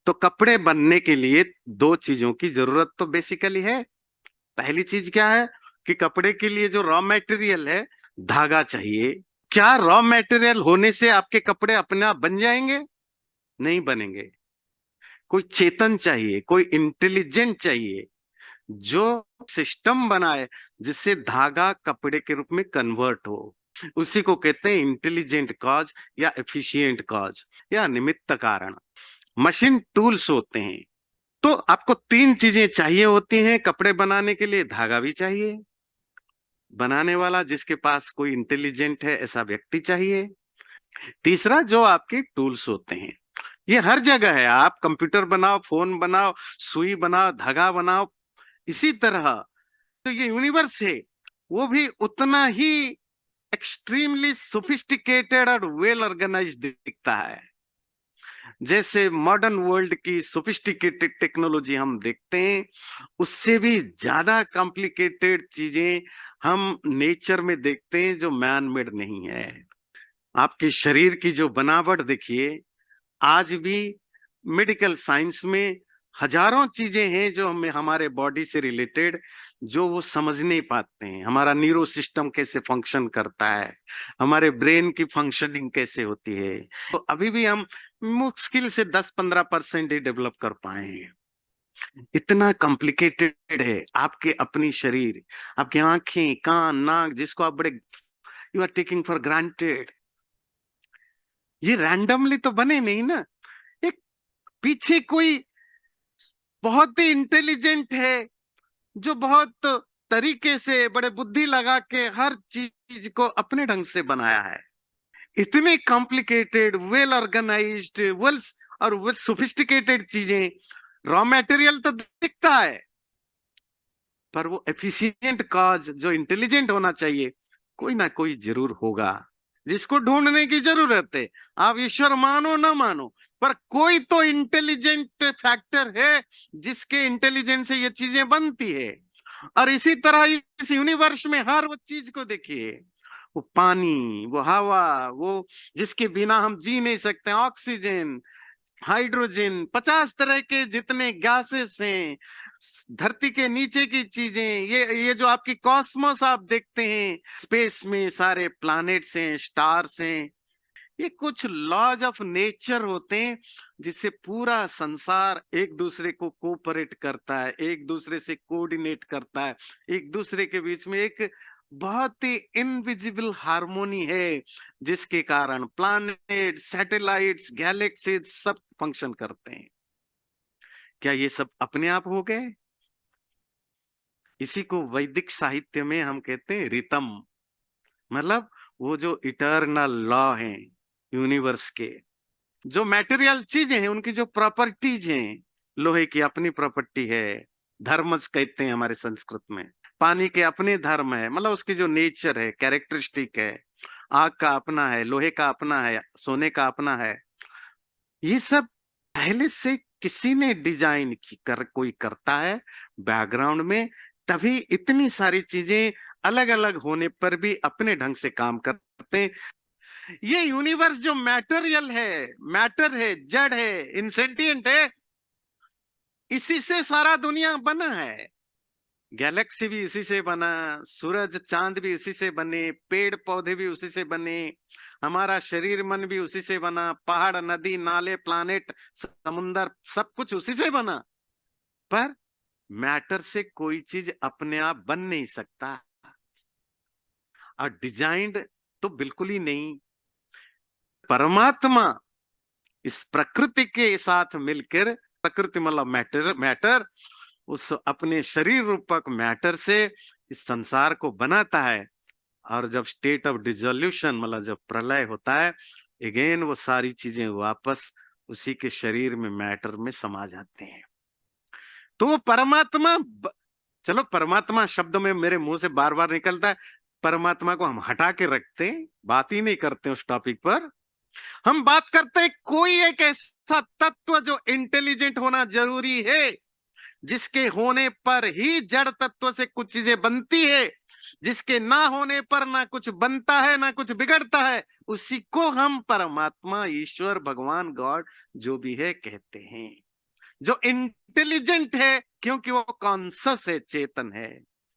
तो कपड़े बनने के लिए दो चीजों की जरूरत तो बेसिकली है। पहली चीज क्या है कि कपड़े के लिए जो रॉ मटेरियल है, धागा चाहिए। क्या रॉ मटेरियल होने से आपके कपड़े अपने आप बन जाएंगे? नहीं बनेंगे। कोई चेतन चाहिए, कोई इंटेलिजेंट चाहिए जो सिस्टम बनाए जिससे धागा कपड़े के रूप में कन्वर्ट हो। उसी को कहते हैं इंटेलिजेंट कॉज या एफिशिएंट कॉज या निमित्त कारण। मशीन टूल्स होते हैं। तो आपको तीन चीजें चाहिए होती हैं कपड़े बनाने के लिए। धागा भी चाहिए, बनाने वाला जिसके पास कोई इंटेलिजेंट है ऐसा व्यक्ति चाहिए। तीसरा जो आपके टूल्स होते हैं, ये हर जगह है। आप कंप्यूटर बनाओ, फोन बनाओ, सुई बनाओ, धागा बनाओ। इसी तरह तो ये यूनिवर्स है, वो भी उतना ही एक्सट्रीमली सोफिस्टिकेटेड और वेल ऑर्गेनाइज्ड दिखता है। जैसे मॉडर्न वर्ल्ड की सोफिस्टिकेटेड टेक्नोलॉजी हम देखते हैं, उससे भी ज्यादा कॉम्प्लिकेटेड चीजें हम नेचर में देखते हैं जो मैन मेड नहीं है। आपके शरीर की जो बनावट देखिए, आज भी मेडिकल साइंस में हजारों चीजें हैं जो हमें हमारे बॉडी से रिलेटेड, जो वो समझ नहीं पाते हैं। हमारा न्यूरो सिस्टम कैसे फंक्शन करता है, हमारे ब्रेन की फंक्शनिंग कैसे होती है, तो अभी भी हम मुश्किल से 10-15% ही डेवलप कर पाए हैं। इतना कॉम्प्लिकेटेड है आपके अपनी शरीर, आपकी आंखें, कान, नाक, जिसको आप बड़े you are taking for granted. ये रैंडमली तो बने नहीं ना। एक पीछे कोई बहुत ही इंटेलिजेंट है जो बहुत तरीके से बड़े बुद्धि लगा के हर चीज को अपने ढंग से बनाया है। इतने कॉम्प्लिकेटेड, वेल ऑर्गेनाइज्ड, वेल और वेल सोफिस्टिकेटेड चीजें, रॉ मटेरियल तो दिखता है, पर वो एफिशिएंट कॉज जो इंटेलिजेंट होना चाहिए, कोई ना कोई जरूर होगा जिसको ढूंढने की जरूरत है। आप ईश्वर मानो ना मानो, पर कोई तो इंटेलिजेंट फैक्टर है जिसके इंटेलिजेंस से ये चीजें बनती है। और इसी तरह इस यूनिवर्स में हर वो चीज को देखिए, वो पानी, वो हवा, वो जिसके बिना हम जी नहीं सकते, ऑक्सीजन, हाइड्रोजन, 50 तरह के जितने गैसेस हैं, धरती के नीचे की चीजें, ये जो आपकी कॉस्मोस आप देखते हैं, स्पेस में सारे प्लैनेट्स हैं, स्टार्स हैं, ये कुछ लॉज ऑफ नेचर होते हैं जिससे पूरा संसार एक दूसरे को कोऑपरेट करता है, एक दूसरे से कोऑर्डिनेट करता है। एक दूसरे के बीच में एक बहुत ही इनविजिबल हार्मोनी है जिसके कारण प्लैनेट, सैटेलाइट्स, गैलेक्सीज सब फंक्शन करते हैं। क्या ये सब अपने आप हो गए? इसी को वैदिक साहित्य में हम कहते हैं रितम। मतलब वो जो इटर्नल लॉ है यूनिवर्स के, जो मटेरियल चीजें हैं उनकी जो प्रॉपर्टीज हैं। लोहे की अपनी प्रॉपर्टी है, धर्मस कहते हैं हमारे संस्कृत में। पानी के अपने धर्म है, मतलब उसकी जो नेचर है, कैरेक्टरिस्टिक है। आग का अपना है, लोहे का अपना है, सोने का अपना है। ये सब पहले से किसी ने डिजाइन की कर कोई करता है बैकग्राउंड में, तभी इतनी सारी चीजें अलग अलग होने पर भी अपने ढंग से काम करते हैं। ये यूनिवर्स जो मैटेरियल है, मैटर है, जड़ है, इंसेंटिएंट है, इसी से सारा दुनिया बना है। गैलेक्सी भी इसी से बना, सूरज चांद भी इसी से बने, पेड़ पौधे भी उसी से बने, हमारा शरीर मन भी उसी से बना, पहाड़, नदी, नाले, प्लानेट, समुंदर, सब कुछ उसी से बना। पर मैटर से कोई चीज अपने आप बन नहीं सकता, और डिजाइंड तो बिल्कुल ही नहीं। परमात्मा इस प्रकृति के साथ मिलकर, प्रकृति मतलब मैटर, मैटर उस अपने शरीर रूपक मैटर से इस संसार को बनाता है। और जब स्टेट ऑफ डिसोल्यूशन मतलब जब प्रलय होता है, अगेन वो सारी चीजें वापस उसी के शरीर में, मैटर में समा जाते हैं। तो वो परमात्मा चलो, परमात्मा शब्द में मेरे मुंह से बार बार निकलता है, परमात्मा को हम हटा के रखते हैं, बात ही नहीं करते उस टॉपिक पर। हम बात करते हैं कोई एक ऐसा तत्व जो इंटेलिजेंट होना जरूरी है, जिसके होने पर ही जड़ तत्व से कुछ चीजें बनती है। जिसके ना होने पर ना कुछ बनता है ना कुछ बिगड़ता है, उसी को हम परमात्मा, ईश्वर, भगवान, गॉड जो भी है कहते हैं। जो इंटेलिजेंट है क्योंकि वो कॉन्सस है, चेतन है।